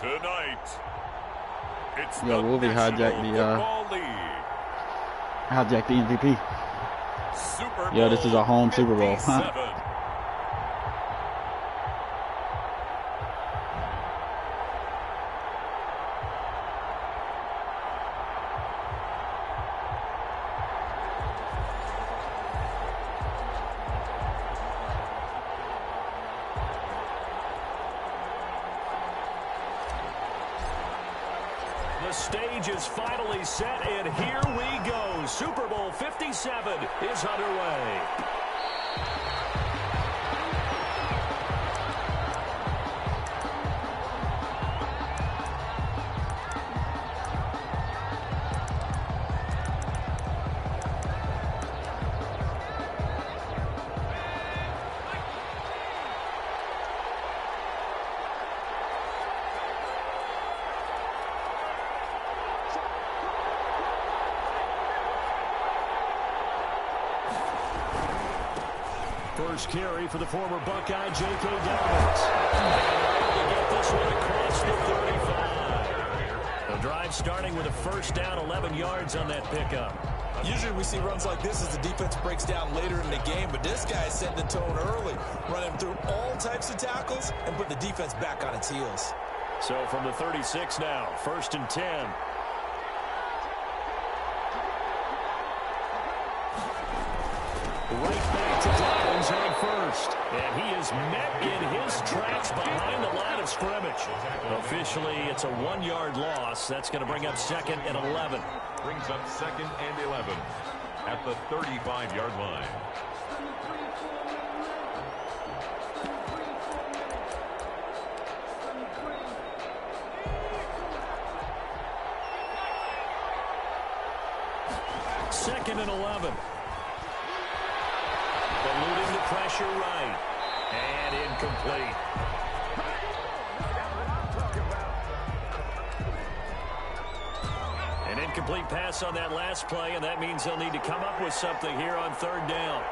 Tonight, it's Yo, the we'll be National Football League. Hijack the MVP. Super Bowl Yo, this is our home Super Bowl. 57. The stage is finally set, and here we go. Super Bowl 57 is underway. First carry for the former Buckeye, J.K. Dobbins. To get this one across the 35. The drive starting with a first down, 11 yards on that pickup. Usually we see runs like this as the defense breaks down later in the game, but this guy set the tone early, running through all types of tackles and put the defense back on its heels. So from the 36 now, 1st and 10. Right back to Dobbins on first. And he is met in his tracks behind the line of scrimmage. Officially, it's a 1-yard loss. That's going to bring up 2nd and 11. Brings up 2nd and 11 at the 35-yard line. Second and 11. Eluding the pressure right. And incomplete. An incomplete pass on that last play, and that means they'll need to come up with something here on 3rd down.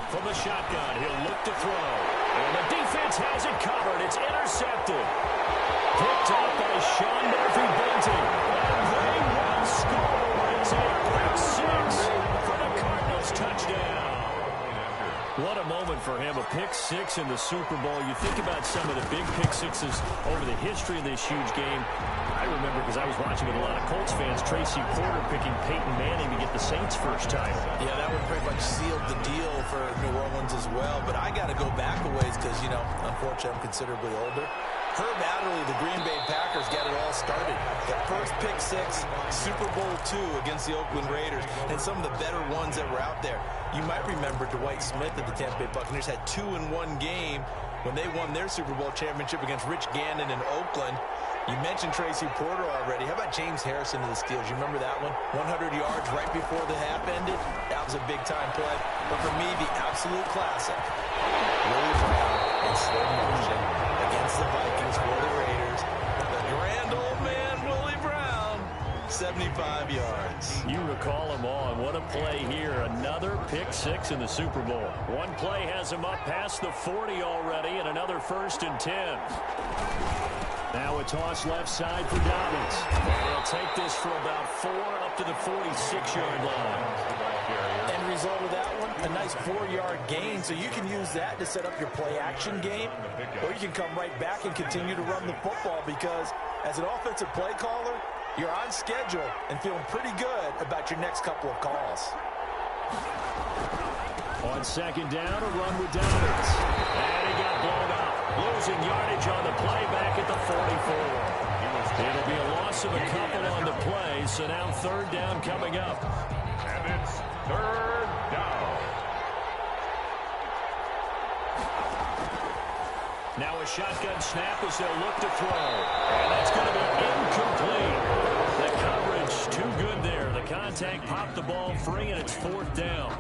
From the shotgun, he'll look to throw. And the defense has it covered. It's intercepted. Picked up by Sean Murphy-Bunting. And they will score. It's a pick 6 for the Cardinals touchdown. What a moment for him, a pick 6 in the Super Bowl. You think about some of the big pick 6s over the history of this huge game. I remember, because I was watching with a lot of Colts fans, Tracy Porter picking Peyton Manning to get the Saints' first title. Yeah, that would pretty much sealed the deal for New Orleans as well. But I got to go back a ways because, you know, unfortunately I'm considerably older. Herb Adderley, the Green Bay Packers, got it all started. The first pick 6, Super Bowl II against the Oakland Raiders, and some of the better ones that were out there. You might remember Dwight Smith at the Tampa Bay Buccaneers had 2 in one game when they won their Super Bowl championship against Rich Gannon in Oakland. You mentioned Tracy Porter already. How about James Harrison to the Steelers? You remember that one? 100 yards right before the half ended. That was a big-time play. But for me, the absolute classic, Willie Brown in slow motion against the Vikings for the Raiders. The grand old man, Willie Brown, 75 yards. You recall him on. What a play here. Another pick 6 in the Super Bowl. One play has him up past the 40 already, and another 1st and 10. Now a toss left side for Dobbins. And he'll take this for about 4 up to the 46-yard line. End result of that one, a nice 4-yard gain, so you can use that to set up your play-action game, or you can come right back and continue to run the football because as an offensive play caller, you're on schedule and feeling pretty good about your next couple of calls. On 2nd down, a run with Dobbins. And he got blown up. Losing yardage on the play back at the 44. It'll be a loss of a couple on the play, so now 3rd down coming up. And it's 3rd down. Now a shotgun snap as they'll look to throw. And that's going to be incomplete. The coverage too good there. The contact popped the ball free, and it's 4th down.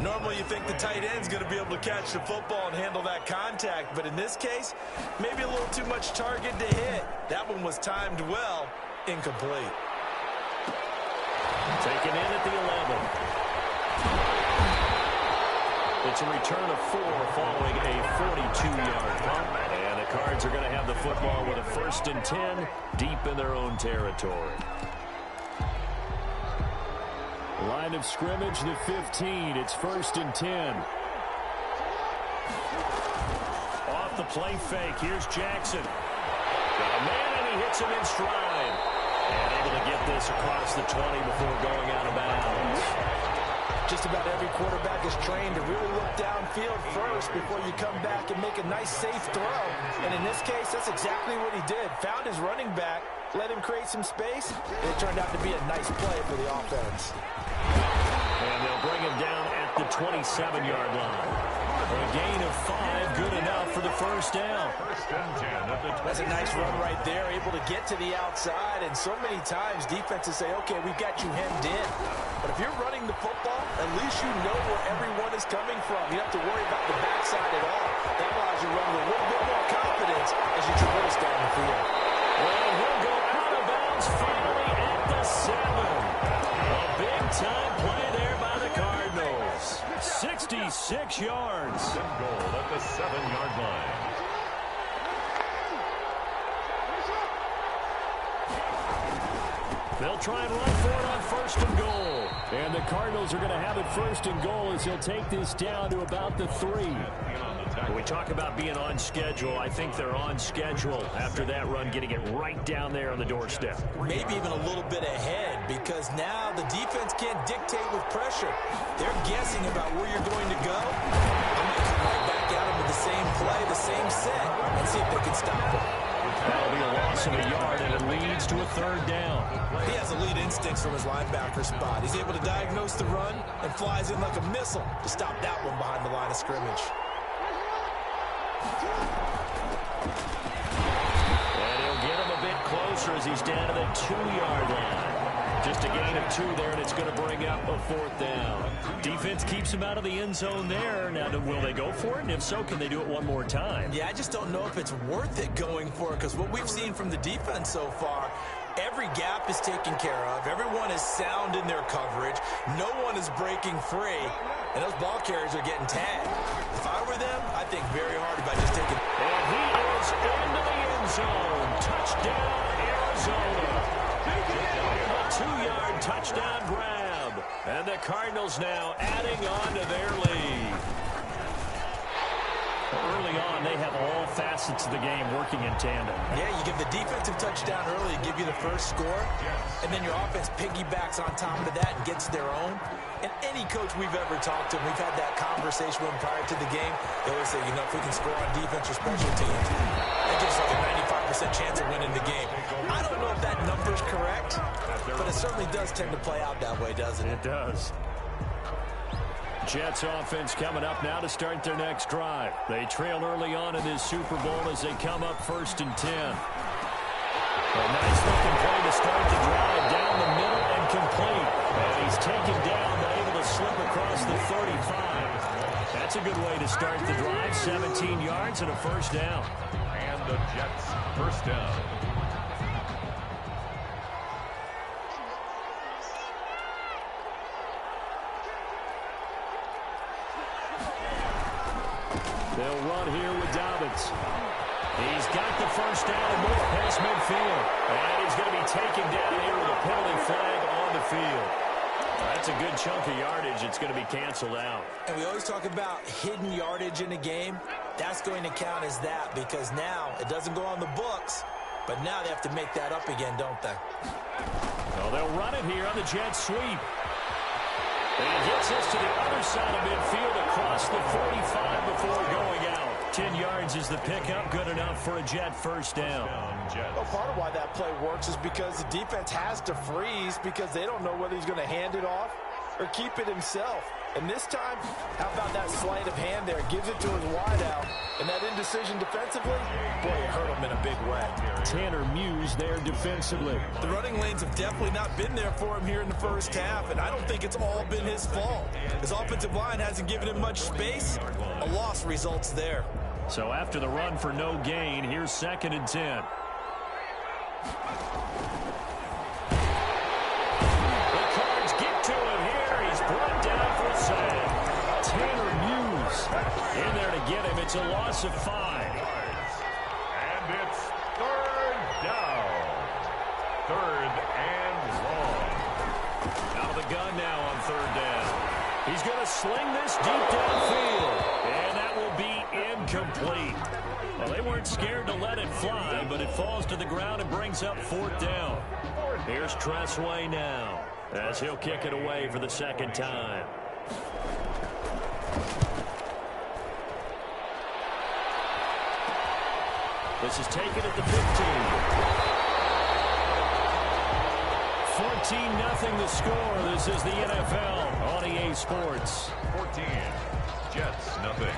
Normally you think the tight end's going to be able to catch the football and handle that contact, but in this case, maybe a little too much target to hit. That one was timed well, incomplete. Taken in at the 11. It's a return of 4 following a 42-yard punt, and the Cards are going to have the football with a 1st and 10 deep in their own territory. Line of scrimmage, the 15. It's 1st and 10. Off the play fake. Here's Jackson. Got a man, and he hits him in stride. And able to get this across the 20 before going out of bounds. Just about every quarterback is trained to really look downfield first before you come back and make a nice, safe throw. And in this case, that's exactly what he did. Found his running back, let him create some space, and it turned out to be a nice play for the offense. And they'll bring him down at the 27-yard line. A gain of 5, good enough for the 1st down. That's a nice run right there, able to get to the outside. And so many times defenses say, okay, we've got you hemmed in. But if you're running the football, at least you know where everyone is coming from. You don't have to worry about the backside at all. That allows you to run with a little bit more confidence as you traverse down the field. Well, he'll go out of bounds finally at the 7. A big-time play there by the Cardinals. 66 yards. Goal at the 7-yard line. They'll try and run for it on 1st and goal. And the Cardinals are going to have it 1st and goal as he'll take this down to about the 3. When we talk about being on schedule, I think they're on schedule after that run, getting it right down there on the doorstep. Maybe even a little bit ahead, because now the defense can't dictate with pressure. They're guessing about where you're going to go. I might come right back at them with the same play, the same set, and see if they can stop it. That'll be a loss of a yard, and it leads to a 3rd down. He has elite instincts from his linebacker spot. He's able to diagnose the run and flies in like a missile to stop that one behind the line of scrimmage. And he'll get him a bit closer as he's down to the 2-yard line. Just a gain of 2 there, and it's going to bring up a 4th down. Defense keeps him out of the end zone there. Now, will they go for it? And if so, can they do it one more time? Yeah, I just don't know if it's worth it going for it, because what we've seen from the defense so far, every gap is taken care of. Everyone is sound in their coverage. No one is breaking free, and those ball carriers are getting tagged. If I were them, I'd think very hard about just taking. And he is into the end zone. Touchdown, Arizona. A 2-yard touchdown grab. And the Cardinals now adding on to their lead. Early on, they have all facets of the game working in tandem. Yeah, you give the defensive touchdown early, give you the first score, and then your offense piggybacks on top of that and gets their own. And any coach we've ever talked to, we've had that conversation with them prior to the game, they always say, you know, if we can score on defense or special teams, it gives like a 95% chance of winning the game. I don't know if that number's correct, but it certainly does tend to play out that way, doesn't it? It does. Jets offense coming up now to start their next drive. They trail early on in this Super Bowl as they come up 1st and 10. A nice looking play to start the drive down the middle and complete. And he's taken down but able to slip across the 35. That's a good way to start the drive. 17 yards and a 1st down. And the Jets 1st down. They'll run here with Dobbins. He's got the 1st down and more past midfield. And he's going to be taken down here with a penalty flag on the field. That's a good chunk of yardage. It's going to be canceled out. And we always talk about hidden yardage in a game. That's going to count as that, because now it doesn't go on the books, but now they have to make that up again, don't they? Well, they'll run it here on the jet sweep. And he gets us to the other side of midfield across the 45 before going out. 10 yards is the pickup, good enough for a Jet 1st down. Well, part of why that play works is because the defense has to freeze because they don't know whether he's going to hand it off or keep it himself. And this time, how about that sleight of hand there? Gives it to his wideout. And that indecision defensively, boy, it hurt him in a big way. Tanner Muse there defensively. The running lanes have definitely not been there for him here in the first half, and I don't think it's all been his fault. His offensive line hasn't given him much space. A loss results there. So after the run for no gain, here's 2nd and 10. The Cards get to him here. He's brought down for a sack. Tanner Muse in there to get him. It's a loss of 5. third and long. Out of the gun now on third down. He's going to sling this deep downfield, and that will be incomplete. Well, they weren't scared to let it fly, but it falls to the ground and brings up fourth down. Here's Tressway now, as he'll kick it away for the second time. This is taken at the 15. 14-0 the score. This is the NFL on EA Sports. 14. Jets, nothing.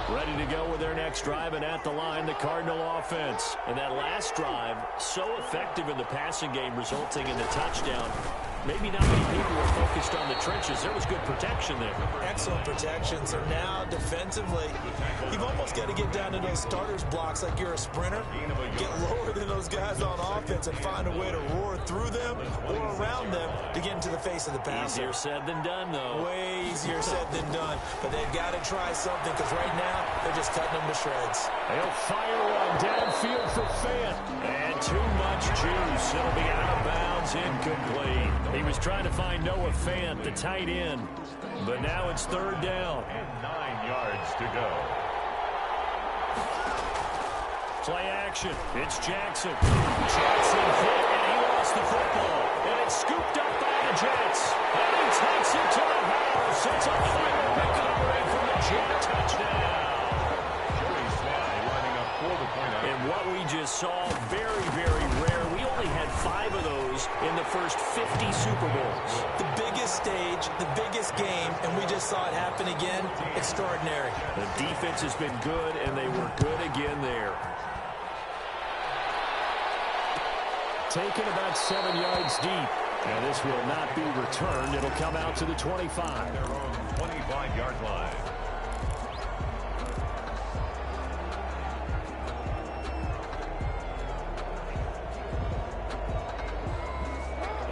Ready to go with their next drive, and at the line, the Cardinal offense. And that last drive, so effective in the passing game, resulting in the touchdown. Maybe not many people were focused on the trenches. There was good protection there. Excellent protection. So now, defensively, you've almost got to get down to those starters blocks like you're a sprinter. Get lower than those guys on offense and find a way to roar through them or around them to get into the face of the passer. Easier said than done, though. Way easier said than done. But they've got to try something because right now, they're just cutting them to shreds. They'll fire one downfield for Fant. And too much juice. It'll be out of bounds, incomplete. He was trying to find Noah Fant, the tight end. But now it's third down. And 9 yards to go. Play action. It's Jackson. Jackson hit, and he lost the football. And it's scooped up by the Jets. And he takes it to the house. It's a final recovery from the Jet touchdown. And what we just saw, very, very rare. We only had 5 of those in the first 50 Super Bowls. The biggest stage, the biggest game, and we just saw it happen again. Extraordinary. The defense has been good, and they were good again there. Taken about 7 yards deep. Now this will not be returned. It'll come out to the 25. Their own 25-yard line.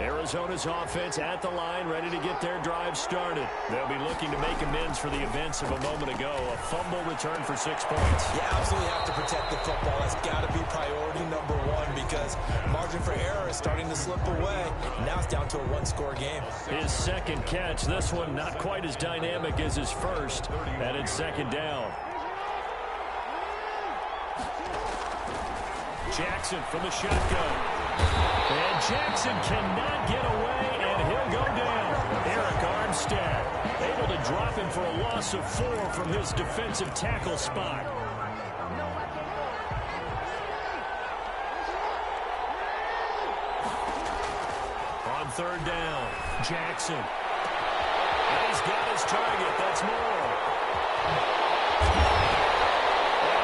Arizona's offense at the line, ready to get their drive started. They'll be looking to make amends for the events of a moment ago. A fumble return for 6 points. You absolutely have to protect the football. That's got to be priority number one because margin for error is starting to slip away. Now it's down to a one-score game. His second catch, this one not quite as dynamic as his first, and it's second down. Jackson from the shotgun. And Jackson cannot get away, and he'll go down. Eric Armstead able to drop him for a loss of 4 from his defensive tackle spot. On third down, Jackson. And he's got his target. That's more.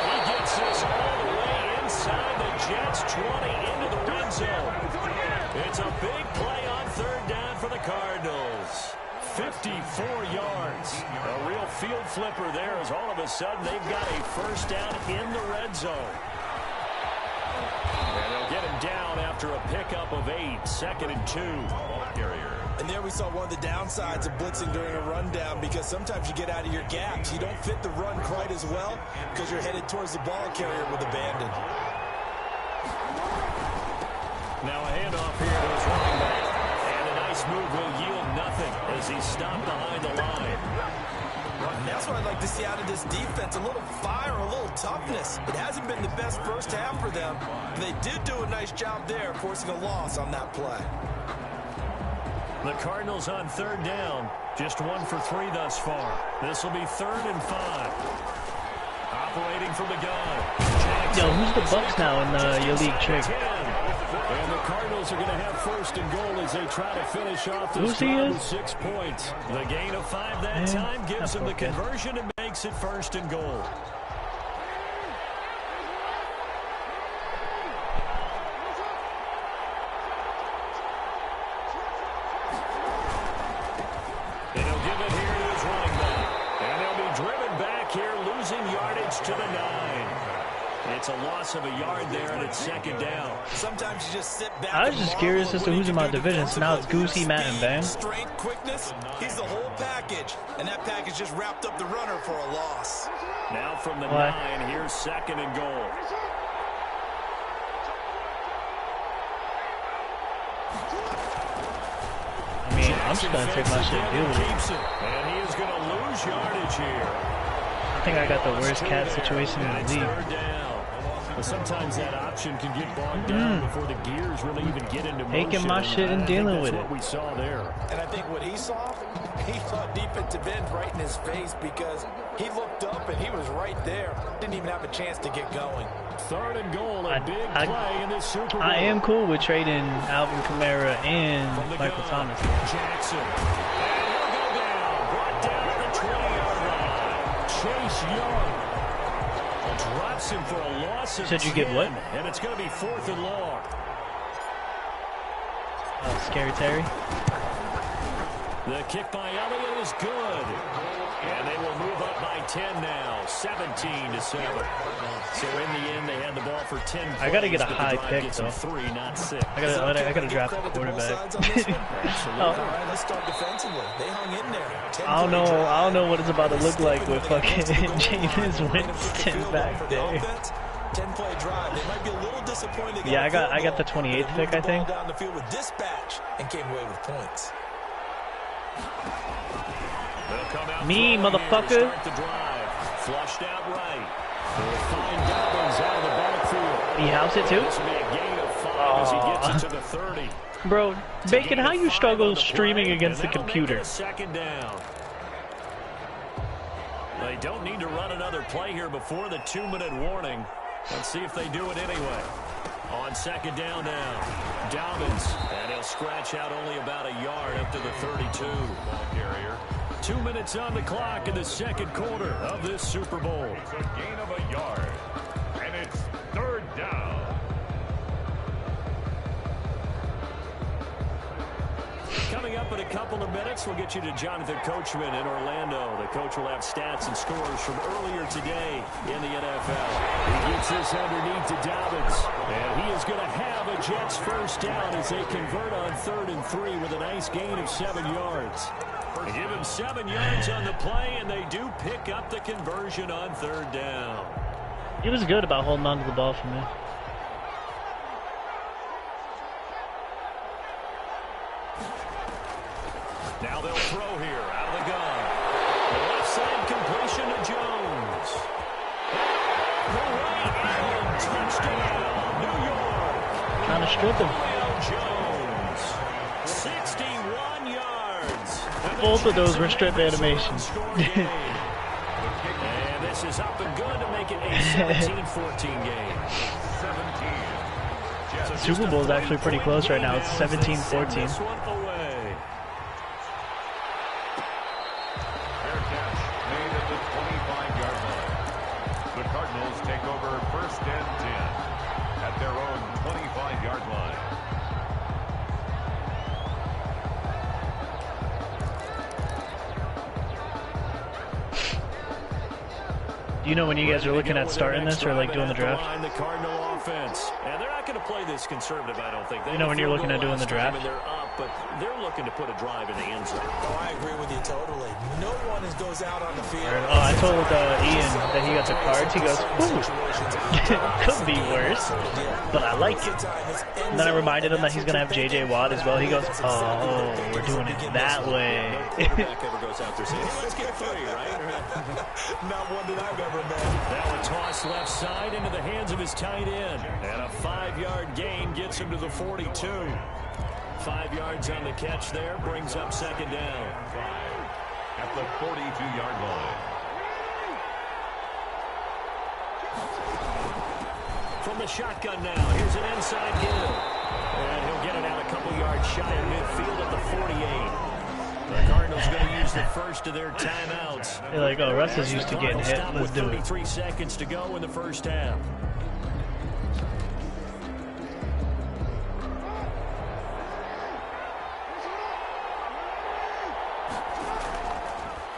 And he gets this all the way inside the Jets' 20 into the red zone. It's a big play on third down for the Cardinals. 54 yards. A real field flipper there as all of a sudden they've got a first down in the red zone. And they'll get him down after a pickup of 8. 2nd and 2. Carrier. And there we saw one of the downsides of blitzing during a rundown because sometimes you get out of your gaps. You don't fit the run quite as well because you're headed towards the ball carrier with abandon. Now a handoff here to his running back. And a nice move will yield nothing as he's stopped behind the line. And that's what I'd like to see out of this defense. A little fire, a little toughness. It hasn't been the best first half for them. But they did do a nice job there, forcing a loss on that play. The Cardinals on third down. Just 1 for 3 thus far. This will be 3rd and 5. Operating from the gun. Jackson. Yo, who's the Bucks now in your league, Trick? And the Cardinals are going to have 1st and goal as they try to finish off this drive with 6 points. The gain of 5 that time gives them the conversion and makes it 1st and goal. And he'll give it here to his running back. And they'll be driven back here, losing yardage to the 9. It's a loss of a yard there, and it's 2nd down. Sometimes you just sit back. I was just curious as to who's in my division. So now it's Goosey, Matt, and Ben. Strength, quickness, he's the whole package. And that package just wrapped up the runner for a loss. Now from the 9, here's 2nd and goal. I'm just gonna take my shit and deal with it. And he is going to lose yardage here. I think I got the worst cat situation in the league. Third down. But sometimes that option can get bogged down before the gears really even get into motion. Taking my shit and dealing with it. That's what we saw there. And I think what he saw defensive end right in his face because he looked up and he was right there. Didn't even have a chance to get going. Third and goal, a big play in this Super Bowl. I am cool with trading Alvin Kamara and Michael Thomas. Jackson. And he'll go down. Brought down at the 20-yard line. Chase Young drops him for a loss of 10. Said you get what? And it's going to be 4th and long. Scary Terry. The kick by Elliott is good. And they will move up by 10 now, 17-7. So in the end, they had the ball for 10 plays. I gotta get a high pick, though. 3, not 6. I gotta draft a quarterback. Let's start defensively. They hung in there. I don't know what it's about to look like with fucking Jameis Winston back there. 10-play drive. They might be a little disappointed. Yeah, I got the 28th pick, I think. Down the field with dispatch and came away with points. Me, motherfucker. Flushed out right. They'll find Dobbins out of the backfield. He house it too? This will be a gain of 5 as he gets it to the 30. Bro, Bacon, how you struggle streaming against the computer? Second down. They don't need to run another play here before the 2-minute warning. Let's see if they do it anyway. On second down now, Dobbins, and he'll scratch out only about a yard up to the 32. Ball carrier. 2 minutes on the clock in the second quarter of this Super Bowl. It's a gain of a yard, and it's 3rd down. Coming up in a couple of minutes, we'll get you to Jonathan Coachman in Orlando. The coach will have stats and scores from earlier today in the NFL. He gets this underneath to Dobbins, and he is going to have a Jets first down as they convert on 3rd and 3 with a nice gain of 7 yards. They give him 7 yards on the play, and they do pick up the conversion on 3rd down. He was good about holding on to the ball for me. Now they'll throw here out of the gun. The left side completion to Jones. The right hand touchdown, New York. Trying to strip him. Jones, 61 yards. Both of those were strip animations. And this is up and good to make it a 17-14 game. 17. Super Bowl is actually pretty close right now. It's 17-14. You know when you guys are looking at starting this or like doing the draft? The Cardinal offense. And they're not going to play this conservative, I don't think. You know when you're looking at doing the draft? They're up, but they're looking to put a drive in the end zone. Oh, I agree with you totally. No one goes out on the field. Oh, I told Ian that he got the cards. He goes, ooh, could be worse, but I like it. And then I reminded him that he's going to have J.J. Watt as well. He goes, oh, we're doing it that way. Goes out there saying, let's get 3, right? Not one that I've ever met. Now a toss left side into the hands of his tight end. And a 5-yard gain gets him to the 42. 5 yards on the catch there, brings up second down. At the 42-yard line. From the shotgun now, here's an inside give. And he'll get it out a couple yards shy of midfield at the 48. The Cardinals going to use the first of their timeouts. They're like, oh, Russ is used to getting hit. Let's do it. 33 seconds to go in the first half.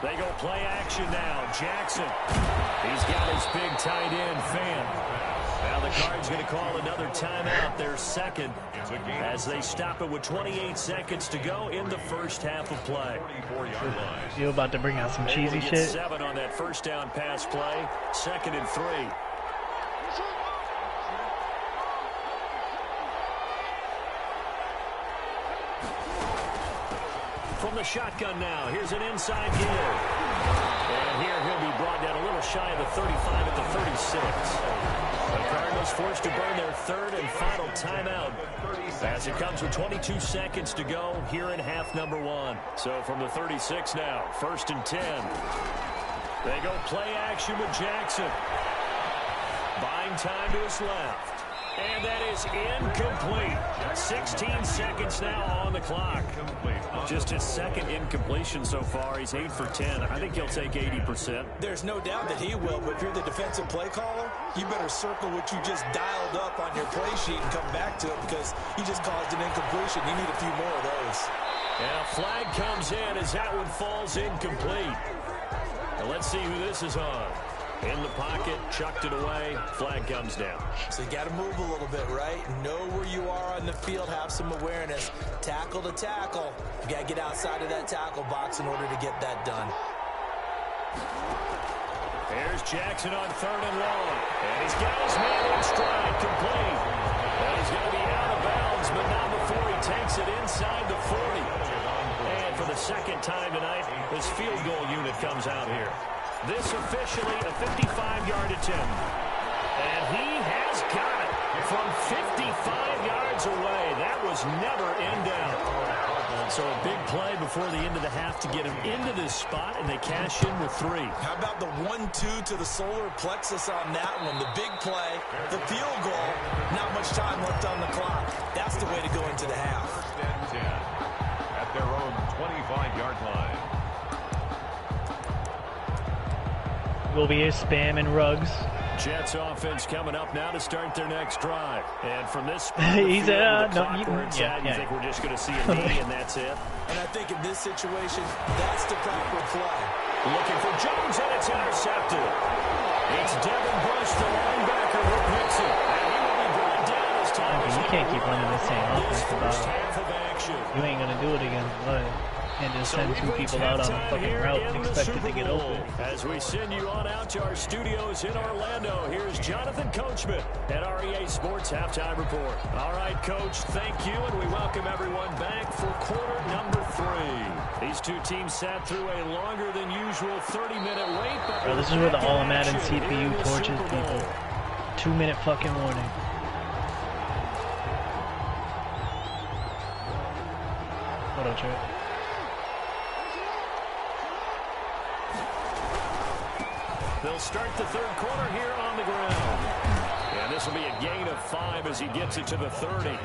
They go play action now. Jackson. He's got his big tight end fan. Now the Cards going to call another timeout, their second, as they stop it with 28 seconds to go in the first half of play. You about to bring out some cheesy shit? 7 on that first down pass play, 2nd and 3. from the shotgun now. Here's an inside give. And here he'll be brought down a little shy of the 35 at the 36. The Cardinals forced to burn their third and final timeout as it comes with 22 seconds to go here in half number 1. So from the 36 now, 1st and 10. They go play action with Jackson. Buying time to his left. And that is incomplete. 16 seconds now on the clock. Just his second incompletion so far. He's 8 for 10. I think he'll take 80%. There's no doubt that he will, but if you're the defensive play caller, you better circle what you just dialed up on your play sheet and come back to it because you just caused an incompletion. You need a few more of those. And a flag comes in as that one falls incomplete. Now let's see who this is on. In the pocket, chucked it away, flag comes down. So you got to move a little bit, right? Know where you are on the field, have some awareness. Tackle to tackle. You got to get outside of that tackle box in order to get that done. There's Jackson on 3rd and long. And he's got his man in stride, complete. And he's going to be out of bounds, but not before he takes it inside the 40. And for the second time tonight, his field goal unit comes out here. This officially a 55-yard attempt. And he has got it from 55 yards away. That was never in doubt. So a big play before the end of the half to get him into this spot, and they cash in with 3. How about the 1-2 to the solar plexus on that one? The big play, the field goal, not much time left on the clock. That's the way to go into the half. 10 at their own 25-yard line. We'll be here spamming Ruggs. Jets offense coming up now to start their next drive. And from this spot, He said, no, you think we're just going to see a knee and that's it? And I think in this situation, that's the proper play. Looking for Jones, and it's intercepted. It's Devin Bush, the linebacker, who picks it. And he will be brought down as time is You can't keep running the same offense first half of action. You ain't going to do it again, but and just send 2 people out on a fucking route and expect it to get open. As we send you on out to our studios in Orlando, here's Jonathan Coachman at REA Sports Halftime Report. All right, Coach, thank you, and we welcome everyone back for quarter number 3. These 2 teams sat through a longer than usual 30-minute wait. But Bro, this is where the All-Madden CPU torches people. 2-minute fucking warning. What up, Trey? They'll start the 3rd quarter here on the ground. And this will be a gain of 5 as he gets it to the 30.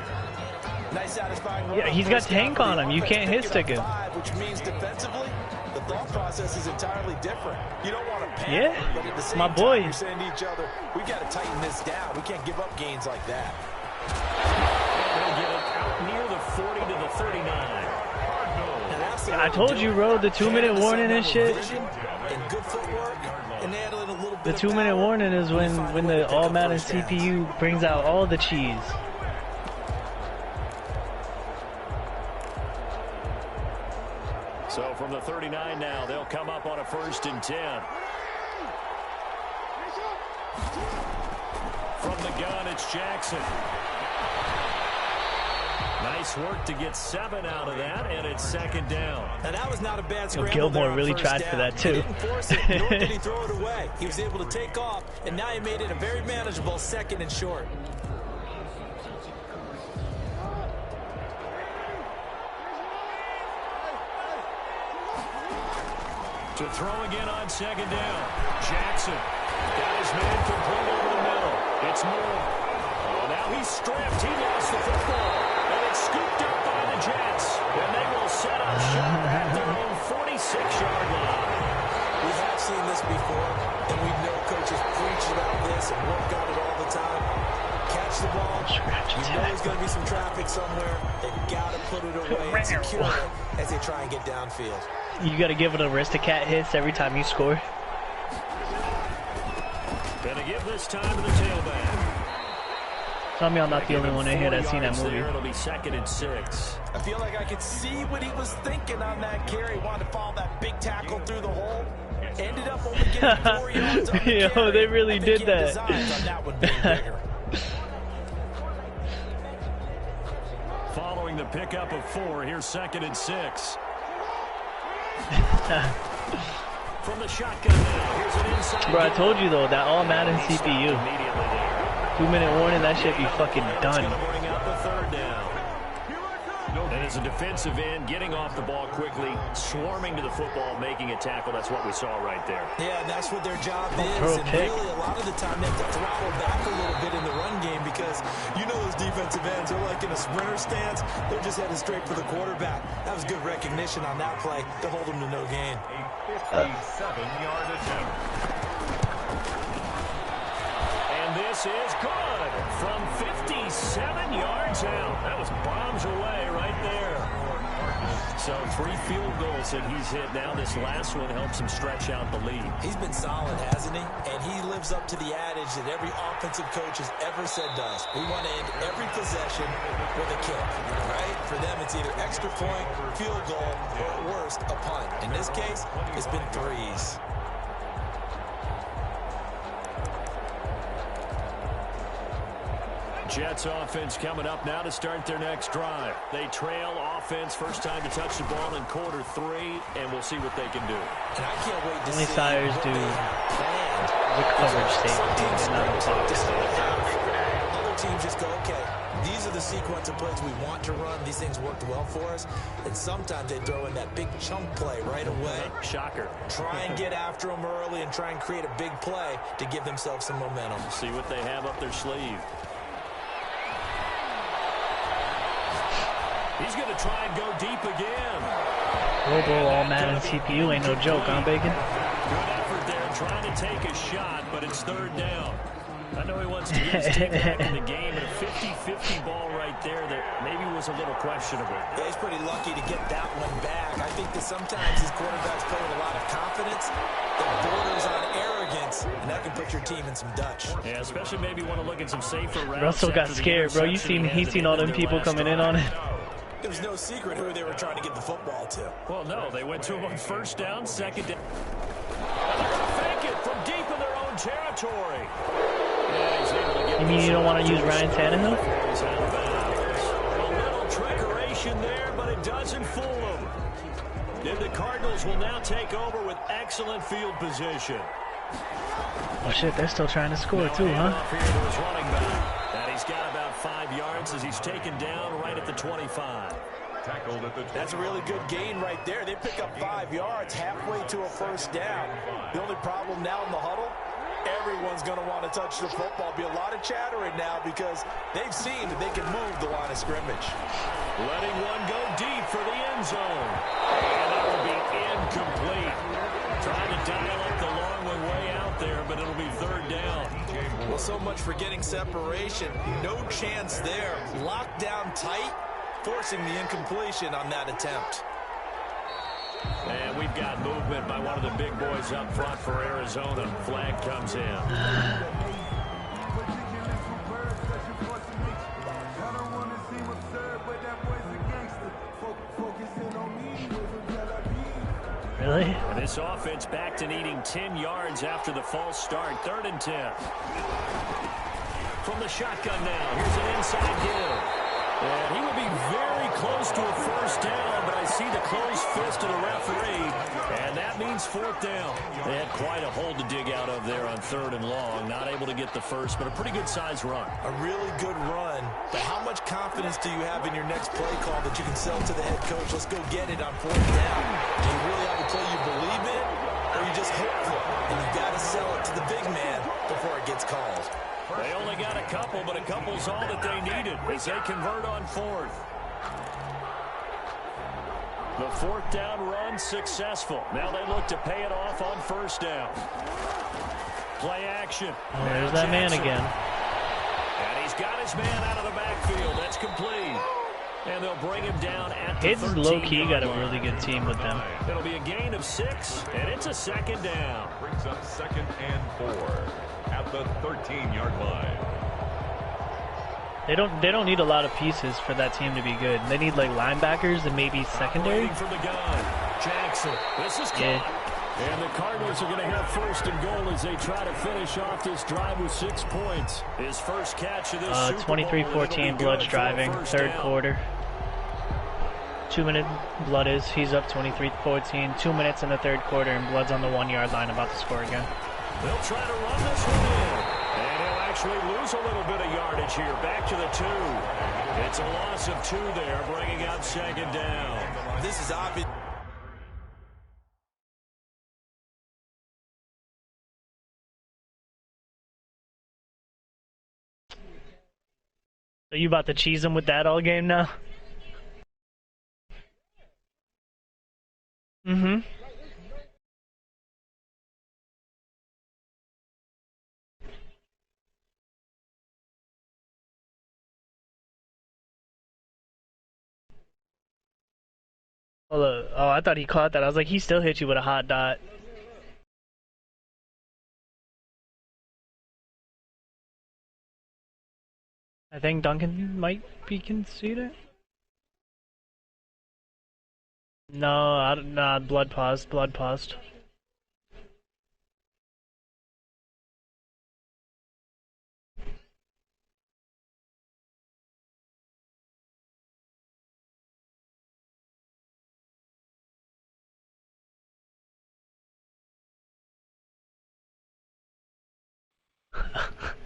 Nice satisfying run. Yeah, he's got tank on him. You can't hit stick him. Which means defensively, the thought process is entirely different. You don't want to panic, but at the same my boy. time, you're saying to each other, we got to tighten this down. We can't give up gains like that. And they'll get it out near the 40 to the 39. I told you, bro, the 2-minute warning and shit. And good footwork. The 2-minute warning is when the All-Madden CPU brings out all the cheese. So from the 39 now, they'll come up on a 1st and 10. From the gun, it's Jackson. Nice work to get 7 out of that, and it's 2nd down. And that was not a bad scramble. Gilmore really tried for that, too. He didn't force it, nor did he throw it away. He was able to take off, and now he made it a very manageable 2nd and short. To throw again on 2nd down. Jackson got his man complete over the middle. It's Moore. Oh, now he's stripped. He lost the football. And it's scooped up by the Jets. And they will set up shop at their own 46-yard line. We have seen this before, and we know coaches preach about this and work on it all the time. Catch the ball. You know there's going to be some traffic somewhere. They've got to put it away and secure it as they try and get downfield. You got to give it Aristocat hits every time you score. Gonna give this time to the tailback. Tell me I'm not the only one in here that's seen that movie. It'll be 2nd and 6. I feel like I could see what he was thinking on that carry. Wanted to follow that big tackle through the hole. Ended up only getting 4 yards on the Yo, carry. they really did that. On that one being bigger. Following the pickup of 4, here's 2nd and 6. From the shotgun now, here's an inside. Bro, I told you though, that all Madden CPU. 2-minute warning, that shit be fucking done. Bring out the third down. And as a defensive end, getting off the ball quickly, swarming to the football, making a tackle. That's what we saw right there. Yeah, and that's what their job Throw is. a And pick. really, a lot of the time, they have to throttle back a little bit in the run game because you know those defensive ends are like in a sprinter stance. They're just headed straight for the quarterback. That was good recognition on that play to hold them to no gain. A 57-yard attempt. And this is good from 57 yards out. That was bombs away right there. So 3 field goals that he's hit now. This last one helps him stretch out the lead. He's been solid, hasn't he? And he lives up to the adage that every offensive coach has ever said to us. We want to end every possession with a kick, right? For them, it's either extra point, field goal, or at worst, a punt. In this case, it's been threes. Jets offense coming up now to start their next drive. They trail offense, first time to touch the ball in quarter 3, and we'll see what they can do. And I can't wait to Only see Sires what do they have planned. the coverage Some safety, teams not a just box. stay half. Other teams just go, okay, these are the sequence of plays we want to run. These things worked well for us. And sometimes they throw in that big chunk play right away. Shocker. Try and get after them early and try and create a big play to give themselves some momentum. See what they have up their sleeve. He's going to try and go deep again. Robo all Madden CPU ain't no joke, huh, Bacon? Good effort there, trying to take a shot, but it's third down. I know he wants to get his team back in the game, but a 50-50 ball right there that maybe was a little questionable. Yeah, he's pretty lucky to get that one back. I think that sometimes these quarterbacks play with a lot of confidence that borders on arrogance, and that can put your team in some Dutch. Yeah, especially maybe want to look at some safer routes. Russell got scared, bro. He's seen all them people coming in on it. It was no secret who they were trying to get the football to. Well, no, they went to him on first down, second down. And they're going to fake it from deep in their own territory. Yeah, he's able to get. You mean you don't want to use Ryan Tannehill? He's out of bounds. A little trickeration there, but it doesn't fool him. And the Cardinals will now take over with excellent field position. Oh shit, they're still trying to score too, huh? Off here to his running back. And he's got about 5 yards as he's taken down right at the 25. Tackled at the 25. That's a really good gain right there. They pick up 5 yards halfway to a first down. The only problem now in the huddle, everyone's going to want to touch the football. Be a lot of chattering now because they've seen that they can move the line of scrimmage. Letting one go deep for the end zone. And that will be incomplete. Trying to dial up the long one way out there, but it'll be third down. Well, so much for getting separation. No chance there. Locked down tight, forcing the incompletion on that attempt. And we've got movement by one of the big boys up front for Arizona. Flag comes in. Really? And this offense back to needing 10 yards after the false start. 3rd and 10. From the shotgun now. Here's an inside give. And he will be very close to a first down, but I see the closed fist of the referee, and that means 4th down. They had quite a hole to dig out of there on 3rd and long. Not able to get the first, but a pretty good-sized run. A really good run, but how much confidence do you have in your next play call that you can sell to the head coach? Let's go get it on 4th down. Do you really have a play you believe in, or are you just hopeful? And you've got to sell it to the big man before it gets called. They only got a couple, but a couple's all that they needed as they convert on 4th. The 4th down run successful. Now they look to pay it off on 1st down. Play action. Oh, there's that man again. And he's got his man out of the backfield. That's complete. And they'll bring him down at the 13-yard line. Hayes low-key got a really good team with them. It'll be a gain of 6, and it's a 2nd down. Brings up 2nd and 4 at the 13-yard line. They don't need a lot of pieces for that team to be good. They need like linebackers and maybe secondary. From the gun. Jackson. This is caught. And the Cardinals are going to have 1st and goal as they try to finish off this drive with 6 points. His first catch of this Super Bowl. 23-14 Bloods driving, 3rd quarter. 2-minute Blood is. He's up 23-14. 2 minutes in the third quarter, and Blood's on the 1-yard line about to score again. They'll try to run this one in. And he'll actually lose a little bit of yardage here. Back to the 2. It's a loss of 2 there, bringing out second down. This is obvious. Are you about to cheese him with that all game now? Mm-hmm. Oh, I thought he caught that. I was like, he still hit you with a hot dot. I think Duncan might be conceded. No, nah, blood paused.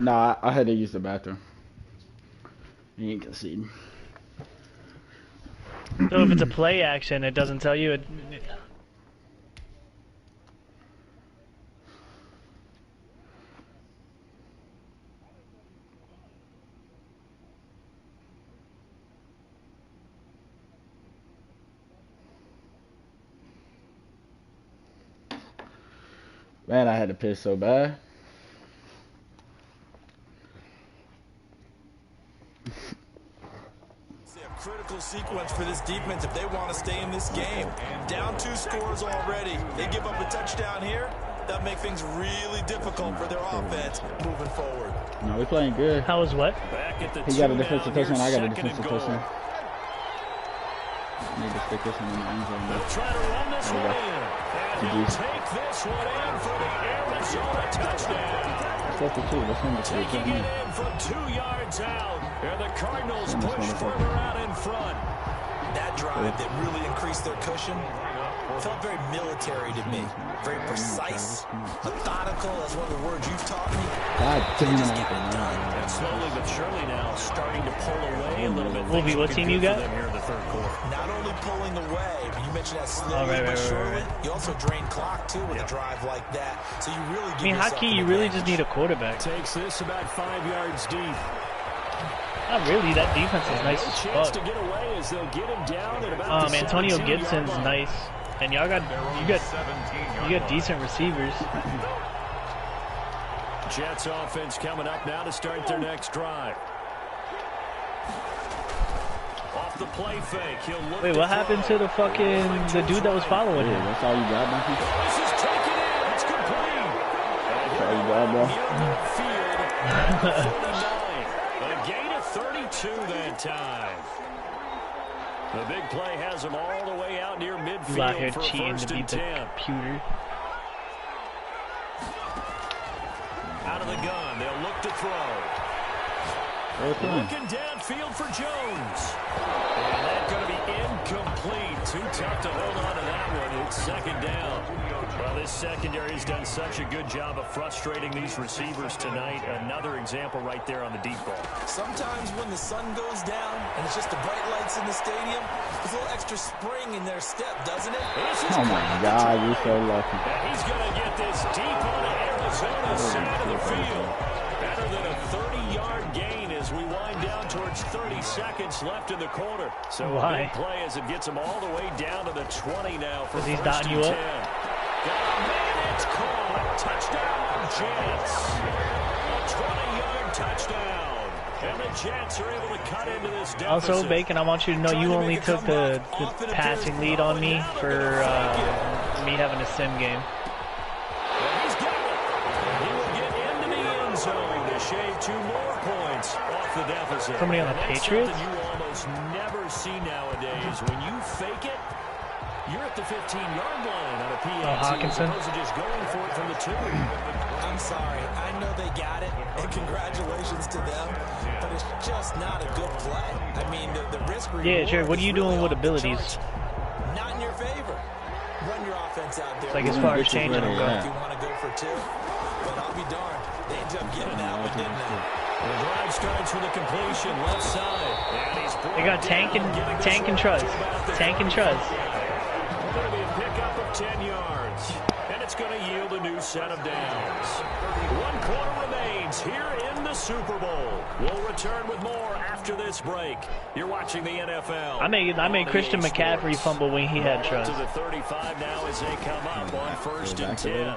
Nah, I had to use the bathroom. He ain't conceding. So if it's a play action, it doesn't tell you. Man, I had to piss so bad. Critical sequence for this defense if they want to stay in this game. Down 2 scores already. They give up a touchdown here. That make things really difficult for their offense moving forward. No, we're playing good. How was what? He got a defensive touchdown. I got a defensive touchdown. Need to stick this one in the end zone. They'll try to run this one in. And he'll take this one in for the Arizona touchdown. Taking it in from 2 yards out. And the Cardinals push further out in front. That drive that really increased their cushion felt very military to me. Very precise, methodical. That's one of the words you've taught me. They just get it done. And slowly but surely now starting to pull away a little bit. Wolvie, what team you got? Here in the third quarter. Not only pulling away, but you mentioned that slowly but surely. You also drain clock too with a drive like that. So you really give hockey, you really just need a quarterback. Takes this about 5 yards deep. Not really. That defense is nice as fuck. To get away as they'll get him down at about Antonio Gibson's nice, and y'all got you got decent receivers. Jets offense coming up now to start their next drive. Off the play fake, he'll look. Wait, what happened to the dude that was following him? That's all you got, Duncan? This is taken in. It's complete. That's all you got, bro. Field. A gain of 32 that time. The big play has them all the way out near midfield. You out here for cheating first to beat and the 10. computer. Out of the gun, they'll look to throw. Looking downfield for Jones. And that's going to be incomplete. Too tough to hold on to that one. It's second down. Well, this secondary has done such a good job of frustrating these receivers tonight. Another example right there on the deep ball. Sometimes when the sun goes down and it's just the bright lights in the stadium, there's a little extra spring in their step, doesn't it? Oh my God, you're so lucky. And he's going to get this deep on the Arizona side of the field. Better than a 30-yard gain as we wind down towards 30 seconds left in the quarter. So a big play as it gets him all the way down to the 20 now for he's first dotting and you 10. up. It's caught. Touchdown, Jets. A 20-yard touchdown. And the Jets are able to cut into this deficit. Also, Bacon, I want you to know you only took the passing lead on me for me having a sim game. And he's got it. He will get into the end zone to shave 2 more points off the deficit. Somebody on the Patriots? Something you almost never see nowadays. When you fake it, you're at the 15-yard line on a PAT. Hawkinson. As opposed to just going for it from the 2. I'm sorry. I know they got it, and congratulations to them, but it's just not a good play. I mean, the risk Yeah, sure. What are you doing with abilities? Not in your favor. Run your offense out there. Like as far as changing them, If you want to go for 2, but I'll be darned. They ended up getting that one, didn't they? The drive starts with a completion left side. And he's they got Tank and Truz. Tank and Truz. Going to be a pickup of 10 yards. And it's going to yield a new set of downs. 1 quarter remains here in the Super Bowl. We'll return with more after this break. You're watching the NFL. I made Christian McCaffrey fumble when he had Truz. To the 35 now as they come up on 1st and 10.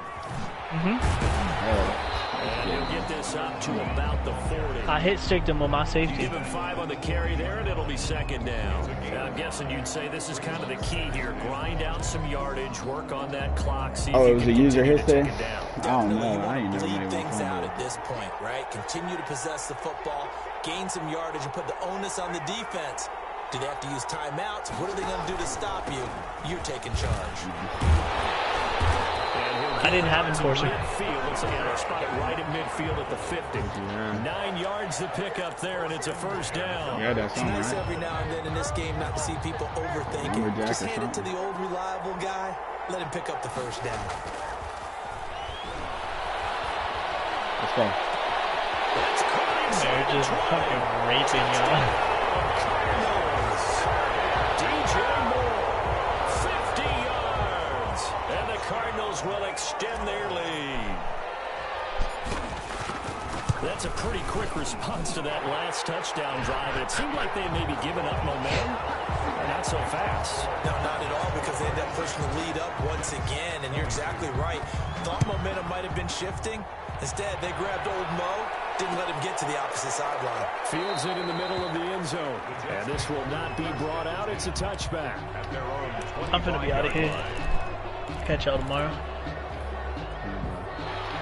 And he'll get this up to about the 40. I hit sticked him with my safety. Give him 5 on the carry there, and it'll be 2nd down. Now, I'm guessing you'd say this is kind of the key here. Grind out some yardage, work on that clock. See Oh, if it was a user hit there? I don't know. I ain't never Lead made things one out at this point, right? Continue to possess the football, gain some yardage, and put the onus on the defense. Do they have to use timeouts? What are they going to do to stop you? You're taking charge. I didn't have enforcer. Midfield. Looks like a spot right at midfield at the 50. 9 yards to pick up there, and it's a 1st down. Yeah, that's It's nice right. every now and then in this game not to see people overthink it. Just hand it to the old reliable guy. Let him pick up the 1st down. Let's go. They're just fucking raping y'all. DJ Moore, 50 yards, and the Cardinals will extend their lead. That's a pretty quick response to that last touchdown drive. It seemed like they had maybe given up momentum. Not so fast. No, not at all, because they ended up pushing the lead up once again, and you're exactly right. Thought momentum might have been shifting. Instead, they grabbed old Mo, didn't let him get to the opposite sideline. Fields it in the middle of the end zone. And this will not be brought out. It's a touchback. I'm finna be out of here. Catch y'all tomorrow.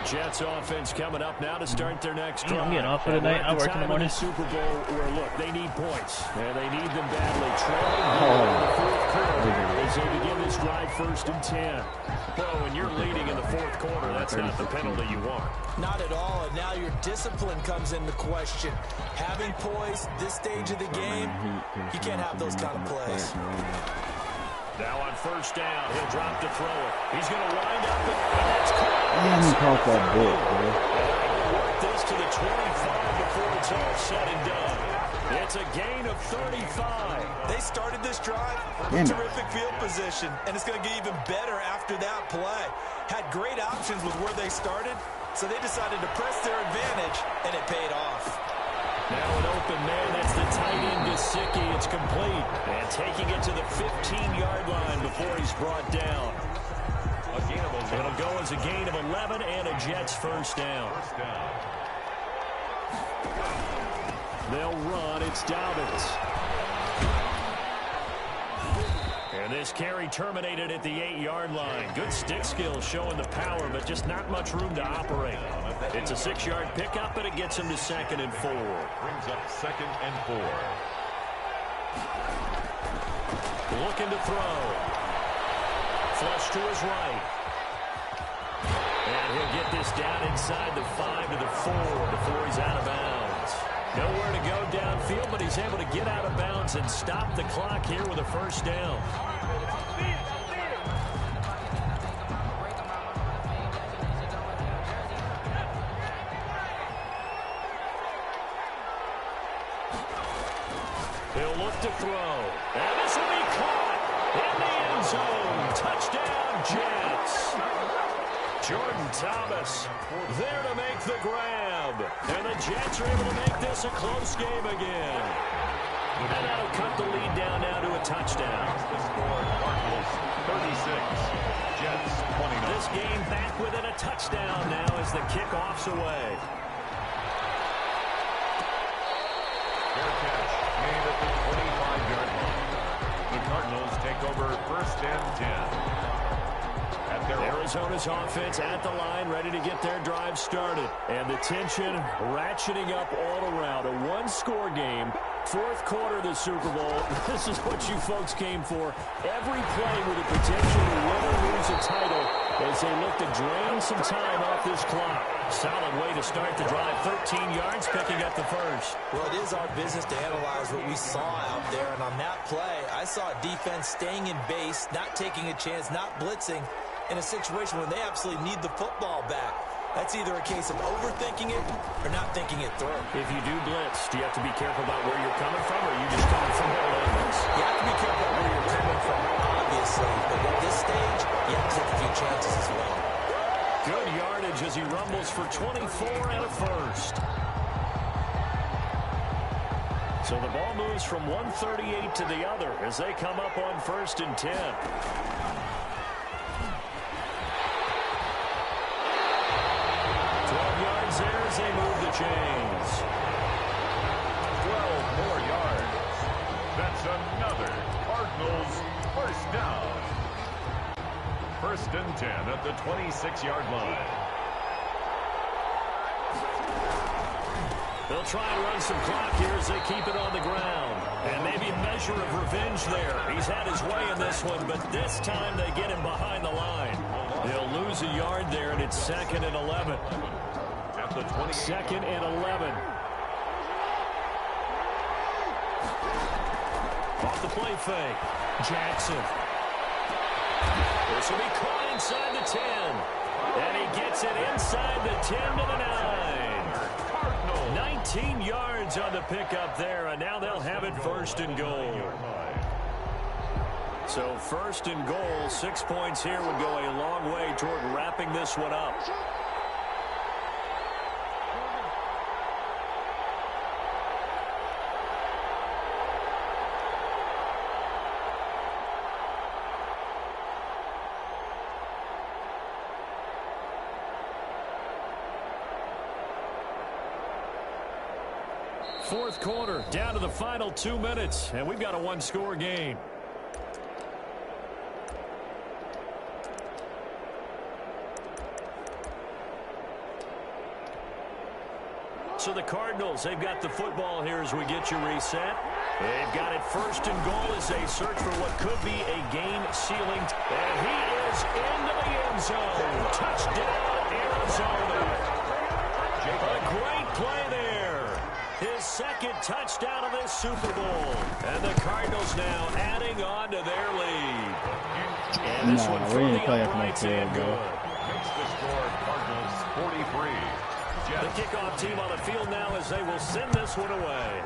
Jets offense coming up now to start their next drive. I'm getting off for the night. I work in the morning. Super Bowl where, look, they need points. And they need them badly. Trailing in the 4th quarter as they begin this drive 1st and 10. Well, when you're leading in the 4th quarter, that's not the penalty you want. Not at all, and now your discipline comes into question. Having poise this stage of the game, you can't have those kind of plays. Now on 1st down, he'll drop to throw it. He's going to wind up, and that's caught. Yeah, he caught that bit, bro. Work this to the 25 before it's all said and done. It's a gain of 35. They started this drive with terrific field position, and it's going to get even better after that play. Had great options with where they started, so they decided to press their advantage, and it paid off. Now an open man, that's the tight end Gesicki. It's complete. And taking it to the 15-yard line before he's brought down. It'll go as a gain of 11 and a Jets 1st down. They'll run. It's Dobbins. And this carry terminated at the 8-yard line. Good stick skills showing the power, but just not much room to operate. It's a 6-yard pickup, and it gets him to 2nd and 4. Brings up 2nd and 4. Looking to throw. Flush to his right. And he'll get this down inside the 5 to the 4 before he's out of bounds. Nowhere to go downfield, but he's able to get out of bounds and stop the clock here with a 1st down. He'll look to throw. And this will be caught in the end zone. Touchdown, Jets. Jordan Thomas there to make the grab. And the Jets are able to make this a close game again. And that'll cut the lead down now to a touchdown. The score, Cardinals 36, Jets 29. This game back within a touchdown now as the kickoff's away. Fair catch made at the 25-yard line. The Cardinals take over 1st and 10. Arizona's offense at the line, ready to get their drive started. And the tension ratcheting up all around. A one-score game, 4th quarter of the Super Bowl. This is what you folks came for. Every play with the potential to win or lose a title. as they look to drain some time off this clock. Solid way to start the drive. 13 yards, picking up the first. Well, it is our business to analyze what we saw out there. And on that play, I saw defense staying in base, not taking a chance, not blitzing in a situation where they absolutely need the football back. That's either a case of overthinking it or not thinking it through. If you do blitz, do you have to be careful about where you're coming from, or are you just coming from all angles? You have to be careful about where you're coming from, obviously. But at this stage, you have to take a few chances as well. Good yardage as he rumbles for 24 and a first. So the ball moves from 138 to the other as they come up on 1st and 10. 12 yards there as they move the chains. 12 more yards. That's another Cardinals first down. 1st and 10 at the 26-yard line. They'll try and run some clock here as they keep it on the ground. And maybe a measure of revenge there. He's had his way in this one, but this time they get him behind the line. They'll lose a yard there, and it's 2nd and 11. At the 20. 2nd and 11. Off the play fake. Jackson. This will be caught inside the 10. And he gets it inside the 10 to the 9. 19 yards on the pickup there, and now they'll have it 1st and goal. So 1st and goal, 6 points here would go a long way toward wrapping this one up. Fourth quarter, down to the final 2 minutes, and we've got a one-score game. So the Cardinals, they've got the football here as we get you reset. They've got it 1st and goal as they search for what could be a game-sealing. And he is into the end zone. Touchdown, Arizona. A great play there. His 2nd touchdown of this Super Bowl. And the Cardinals now adding on to their lead. And this one from the uprights and good. Makes the score Cardinals 43. The kickoff team on the field now as they will send this one away.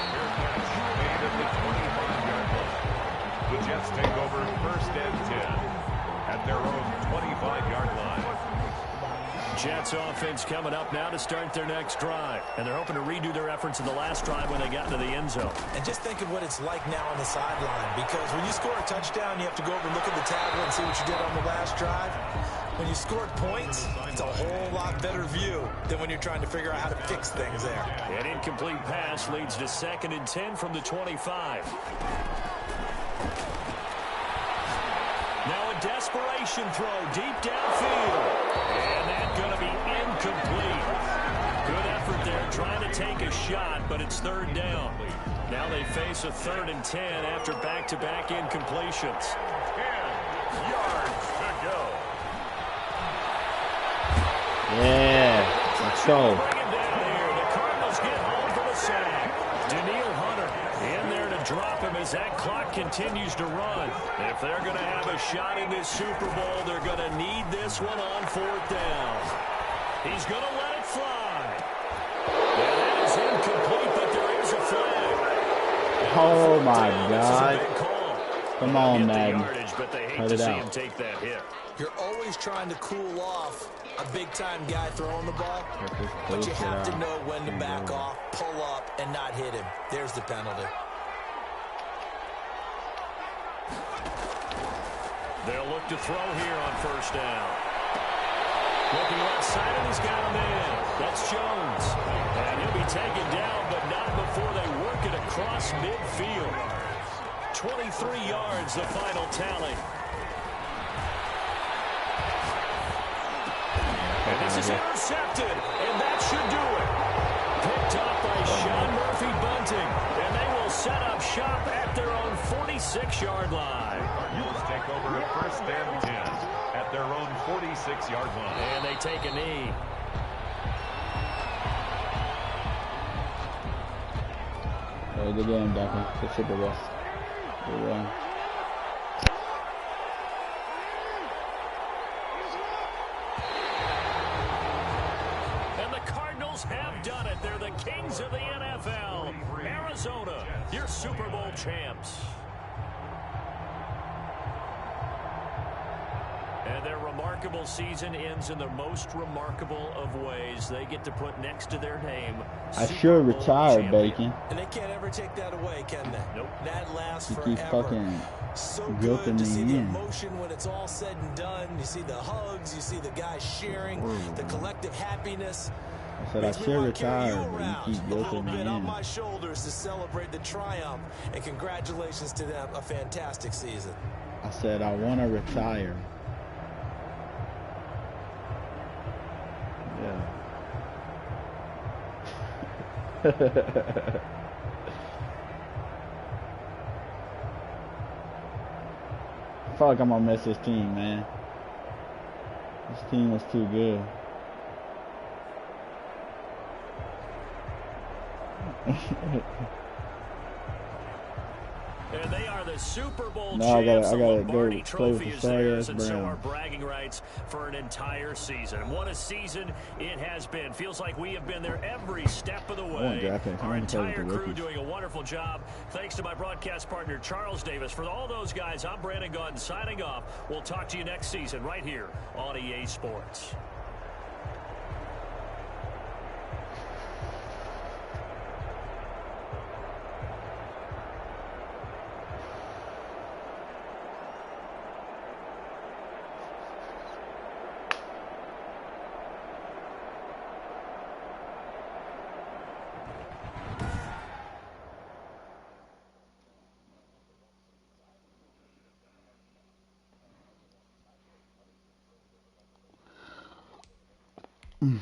Fair catch made at the 25-yard line. The Jets take over 1st and 10 at their own 25-yard line. Jets offense coming up now to start their next drive. And they're hoping to redo their efforts in the last drive when they got into the end zone. And just think of what it's like now on the sideline. Because when you score a touchdown, you have to go over and look at the tablet and see what you did on the last drive. When you scored points, it's a whole lot better view than when you're trying to figure out how to fix things there. An incomplete pass leads to 2nd and 10 from the 25. Now a desperation throw deep downfield. And that's going to be incomplete. Good effort there trying to take a shot, but it's 3rd down. Now they face a 3rd and 10 after back-to-back incompletions. 10 yards to go. Yeah, let's go. Bring him down here. The Cardinals get home for the sack. Daniil Hunter in there to drop him as that clock continues to run. If they're going to have a shot in this Super Bowl, they're going to need this one on 4th down. He's going to let it fly. Yeah, that is incomplete, but there is a flag. Oh my God. Come on, man. But they hate Cut to it see out. him take that hit. You're always trying to cool off a big-time guy throwing the ball, but you have to know when to back off, pull up, and not hit him. There's the penalty. They'll look to throw here on 1st down. Looking left side, and he's got a man. That's Jones. And he'll be taken down, but not before they work it across midfield. 23 yards, the final tally. And this is intercepted, and that should do it. Picked up by Sean Murphy-Bunting, and they will set up shop at their own 46. 46-yard line. Cardinals take over at 1st and 10 at their own 46-yard line. And they take a knee. Good game, Duncan. Good super rest. Good run. And the Cardinals have done it. They're the kings of the NFL. Arizona, your Super Bowl champs. And their remarkable season ends in the most remarkable of ways. They get to put next to their name, I Super sure Bowl retired, champion. Bacon. And they can't ever take that away, can they? Nope. That lasts He forever. keeps fucking So guilting good to see me the in. emotion when it's all said and done. You see the hugs, you see the guys sharing, the collective happiness. I said I Makes me should wanna carry retire, you but around you keep a little guilting me bit on in. my shoulders to celebrate the triumph. And congratulations to them, a fantastic season. I said I want to retire. Yeah. I feel like I'm gonna miss this team, man. This team was too good. And they are the Super Bowl Now I champs. gotta The go Lombardi play with the Trophy is sorry theirs, ass and so are Browns. bragging rights for an entire season. And what a season it has been. Feels like we have been there every step of the want way. draft picks. I Our want to play with entire the crew rookies. doing a wonderful job. Thanks to my broadcast partner, Charles Davis. For all those guys, I'm Brandon Gaudin signing off. We'll talk to you next season right here on EA Sports. Mm.